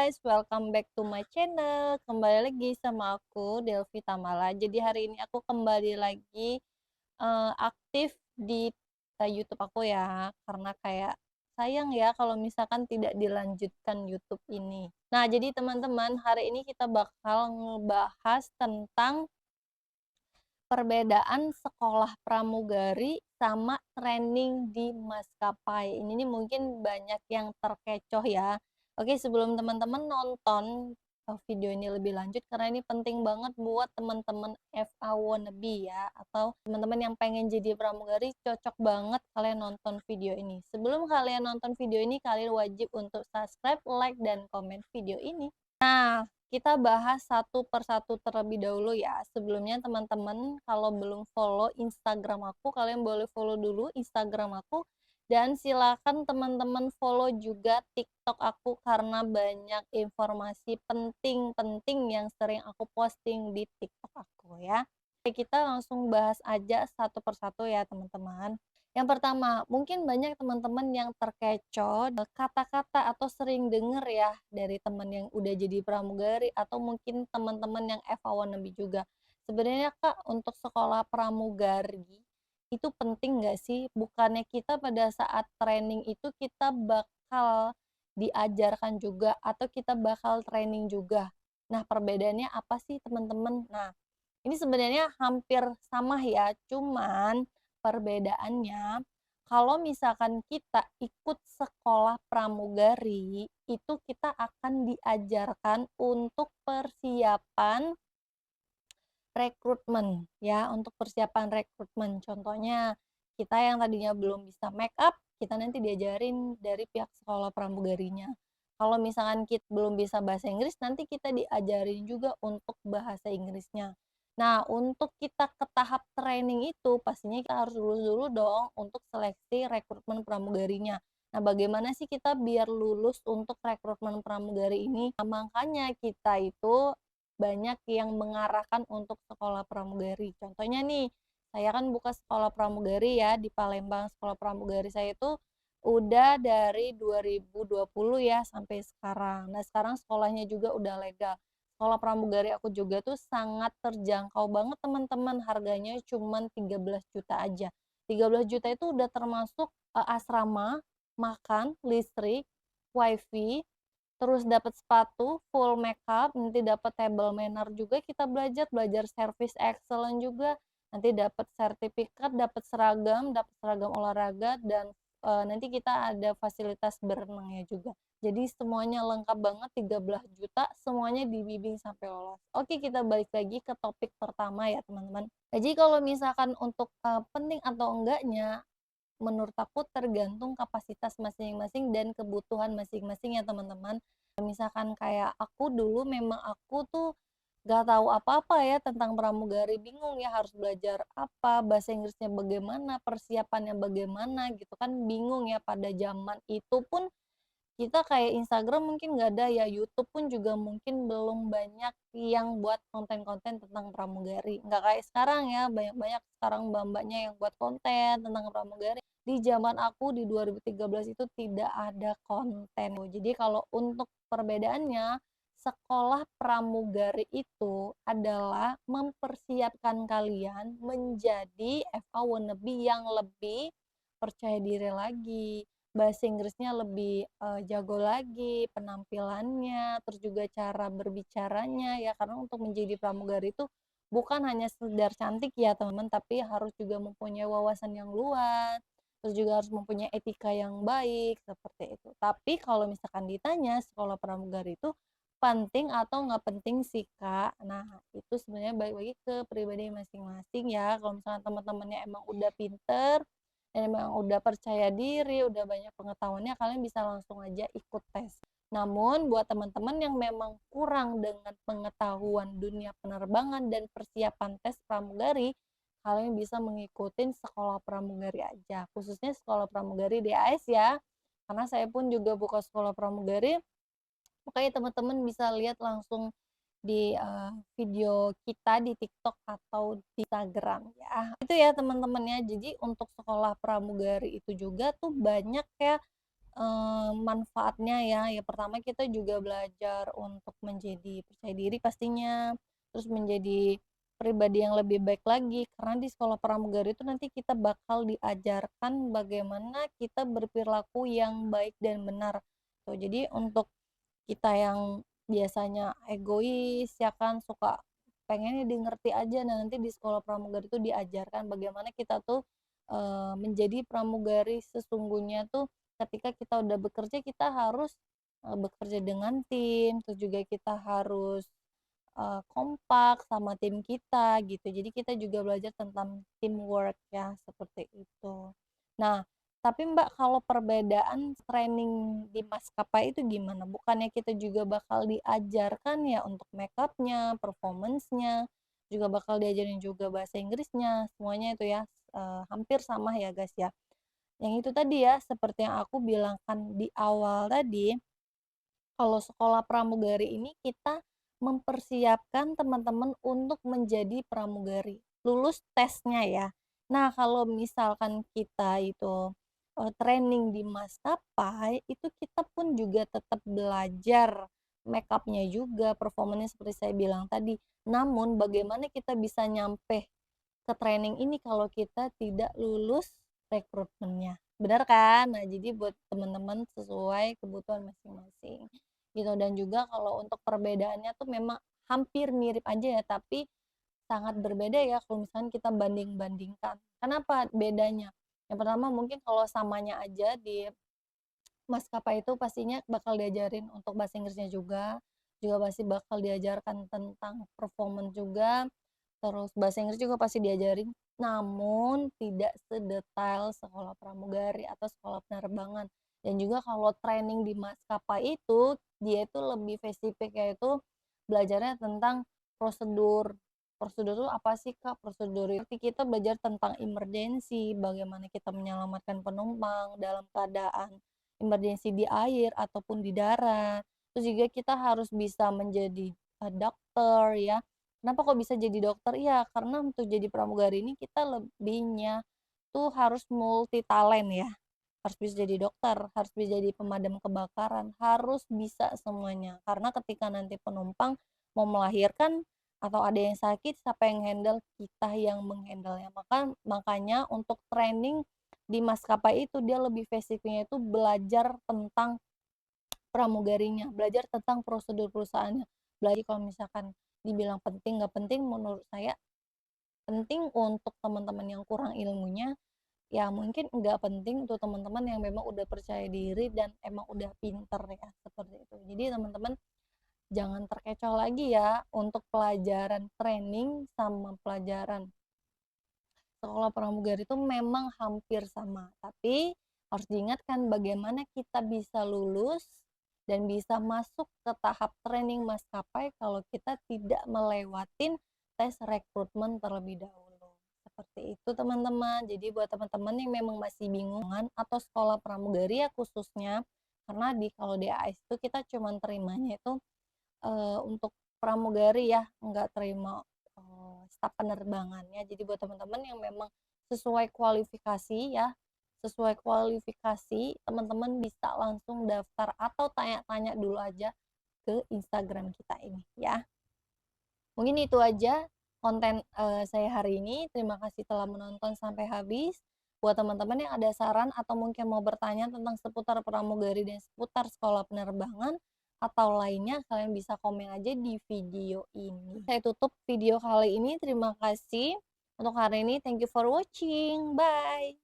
guys, welcome back to my channel. Kembali lagi sama aku Delvi Tamala. Jadi hari ini aku kembali lagi aktif di YouTube aku ya, karena kayak sayang ya kalau misalkan tidak dilanjutkan YouTube ini. Nah, jadi teman-teman, hari ini kita bakal ngebahas tentang perbedaan sekolah pramugari sama training di maskapai. Ini nih mungkin banyak yang terkecoh ya. Oke, sebelum teman-teman nonton video ini lebih lanjut, karena ini penting banget buat teman-teman FA wannabe ya, atau teman-teman yang pengen jadi pramugari, cocok banget kalian nonton video ini. Sebelum kalian nonton video ini, kalian wajib untuk subscribe, like, dan komen video ini. Nah, kita bahas satu persatu terlebih dahulu ya. Sebelumnya teman-teman kalau belum follow Instagram aku, kalian boleh follow dulu Instagram aku. Dan silakan teman-teman follow juga TikTok aku karena banyak informasi penting-penting yang sering aku posting di TikTok aku ya. Oke, kita langsung bahas aja satu persatu ya teman-teman. Yang pertama, mungkin banyak teman-teman yang terkecoh kata-kata atau sering denger ya dari teman yang udah jadi pramugari atau mungkin teman-teman yang FA wannabe juga. Sebenarnya Kak, untuk sekolah pramugari itu penting nggak sih? Bukannya kita pada saat training itu kita bakal diajarkan juga atau kita bakal training juga. Nah, perbedaannya apa sih teman-teman? Nah, ini sebenarnya hampir sama ya, cuman perbedaannya kalau misalkan kita ikut sekolah pramugari, itu kita akan diajarkan untuk persiapan rekrutmen ya, untuk persiapan rekrutmen. Contohnya, kita yang tadinya belum bisa make up, kita nanti diajarin dari pihak sekolah pramugarinya. Kalau misalkan kita belum bisa bahasa Inggris, nanti kita diajarin juga untuk bahasa Inggrisnya. Nah, untuk kita ke tahap training itu, pastinya kita harus lulus dulu dong untuk seleksi rekrutmen pramugarinya. Nah, bagaimana sih kita biar lulus untuk rekrutmen pramugari ini? Nah, makanya kita itu banyak yang mengarahkan untuk sekolah pramugari. Contohnya nih, saya kan buka sekolah pramugari ya di Palembang. Sekolah pramugari saya itu udah dari 2020 ya sampai sekarang. Nah, sekarang sekolahnya juga udah legal. Sekolah pramugari aku juga tuh sangat terjangkau banget teman-teman. Harganya cuma 13 juta aja. 13 juta itu udah termasuk asrama, makan, listrik, wifi, terus dapat sepatu, full makeup, nanti dapat table manner juga kita belajar service excellent juga, nanti dapat sertifikat, dapat seragam olahraga dan nanti kita ada fasilitas berenangnya juga. Jadi semuanya lengkap banget 13 juta, semuanya dibimbing sampai lolos. Oke, kita balik lagi ke topik pertama ya, teman-teman. Jadi kalau misalkan untuk penting atau enggaknya, menurut aku tergantung kapasitas masing-masing dan kebutuhan masing-masing ya teman-teman. Misalkan kayak aku dulu memang aku tuh gak tahu apa-apa ya tentang pramugari, bingung ya harus belajar apa, bahasa Inggrisnya bagaimana, persiapannya bagaimana gitu kan, bingung ya pada zaman itu pun kita kayak Instagram mungkin nggak ada ya, YouTube pun juga mungkin belum banyak yang buat konten-konten tentang pramugari. Nggak kayak sekarang ya, banyak-banyak sekarang mbak-mbaknya yang buat konten tentang pramugari. Di zaman aku di 2013 itu tidak ada konten. Jadi kalau untuk perbedaannya, sekolah pramugari itu adalah mempersiapkan kalian menjadi FA wannabe yang lebih percaya diri lagi, bahasa Inggrisnya lebih, jago lagi, penampilannya, terus juga cara berbicaranya ya, karena untuk menjadi pramugari itu bukan hanya sekedar cantik ya teman-teman, tapi harus juga mempunyai wawasan yang luas, terus juga harus mempunyai etika yang baik, seperti itu. Tapi kalau misalkan ditanya sekolah pramugari itu penting atau nggak penting sih, Kak? Nah, itu sebenarnya balik lagi ke pribadi masing-masing ya, kalau misalkan teman-temannya emang udah pinter emang udah percaya diri, udah banyak pengetahuannya, kalian bisa langsung aja ikut tes. Namun buat teman-teman yang memang kurang dengan pengetahuan dunia penerbangan dan persiapan tes pramugari, kalian bisa mengikuti sekolah pramugari aja, khususnya sekolah pramugari DAS ya. Karena saya pun juga buka sekolah pramugari, makanya teman-teman bisa lihat langsung di video kita di TikTok atau di Instagram ya. Itu ya teman-teman ya. Jadi untuk sekolah pramugari itu juga tuh banyak ya manfaatnya ya. Ya pertama kita juga belajar untuk menjadi percaya diri pastinya, terus menjadi pribadi yang lebih baik lagi, karena di sekolah pramugari itu nanti kita bakal diajarkan bagaimana kita berperilaku yang baik dan benar. Tuh, jadi untuk kita yang biasanya egois ya kan, suka pengennya di ngerti aja. Nah, nanti di sekolah pramugari itu diajarkan bagaimana kita tuh, menjadi pramugari sesungguhnya tuh ketika kita udah bekerja kita harus, bekerja dengan tim, terus juga kita harus, kompak sama tim kita gitu. Jadi kita juga belajar tentang teamwork ya, seperti itu. Nah, tapi Mbak, kalau perbedaan training di maskapai itu gimana? Bukannya kita juga bakal diajarkan ya untuk make-up-nya, performance-nya, juga bakal diajarin juga bahasa Inggrisnya, semuanya itu ya, hampir sama ya guys ya. Yang itu tadi ya, seperti yang aku bilang kan di awal tadi, kalau sekolah pramugari ini kita mempersiapkan teman-teman untuk menjadi pramugari, lulus tesnya ya. Nah, kalau misalkan kita itu, training di maskapai, itu kita pun juga tetap belajar make-up-nya juga, performanya seperti saya bilang tadi. Namun bagaimana kita bisa nyampe ke training ini kalau kita tidak lulus rekrutmennya, benar kan? Nah, jadi buat teman-teman sesuai kebutuhan masing-masing, gitu. Dan juga kalau untuk perbedaannya tuh memang hampir mirip aja ya, tapi sangat berbeda ya kalau misalkan kita banding-bandingkan. Kenapa bedanya? Yang pertama mungkin kalau samanya aja di maskapai itu pastinya bakal diajarin untuk bahasa Inggrisnya juga, pasti bakal diajarkan tentang performance juga, terus bahasa Inggris juga pasti diajarin, namun tidak sedetail sekolah pramugari atau sekolah penerbangan. Dan juga kalau training di maskapai itu, dia itu lebih spesifik, yaitu belajarnya tentang prosedur. Prosedur itu apa sih, Kak? Prosedur itu kita belajar tentang emergency, bagaimana kita menyelamatkan penumpang dalam keadaan emergency di air ataupun di darat. Terus juga kita harus bisa menjadi, dokter ya. Kenapa kok bisa jadi dokter? Iya, karena untuk jadi pramugari ini kita lebihnya tuh harus multi talent ya. Harus bisa jadi dokter, harus bisa jadi pemadam kebakaran, harus bisa semuanya. Karena ketika nanti penumpang mau melahirkan atau ada yang sakit, siapa yang handle? Kita yang menghandle-nya. Makanya untuk training di maskapai itu dia lebih spesifiknya itu belajar tentang pramugarinya, belajar tentang prosedur perusahaannya. Belajar kalau misalkan dibilang penting nggak penting, menurut saya penting untuk teman-teman yang kurang ilmunya, ya mungkin nggak penting untuk teman-teman yang memang udah percaya diri dan emang udah pinter ya, seperti itu. Jadi teman-teman jangan terkecoh lagi ya untuk pelajaran training sama pelajaran sekolah pramugari itu memang hampir sama, tapi harus diingatkan bagaimana kita bisa lulus dan bisa masuk ke tahap training maskapai kalau kita tidak melewatin tes rekrutmen terlebih dahulu. Seperti itu teman-teman. Jadi buat teman-teman yang memang masih bingungan atau sekolah pramugari ya khususnya, karena kalau di AS itu kita cuma terimanya itu untuk pramugari ya, nggak terima, staf penerbangannya. Jadi buat teman-teman yang memang sesuai kualifikasi ya, sesuai kualifikasi, teman-teman bisa langsung daftar atau tanya-tanya dulu aja ke Instagram kita ini ya. Mungkin itu aja konten, saya hari ini. Terima kasih telah menonton sampai habis. Buat teman-teman yang ada saran atau mungkin mau bertanya tentang seputar pramugari dan seputar sekolah penerbangan atau lainnya, kalian bisa komen aja di video ini. Saya tutup video kali ini, terima kasih untuk hari ini, thank you for watching, bye.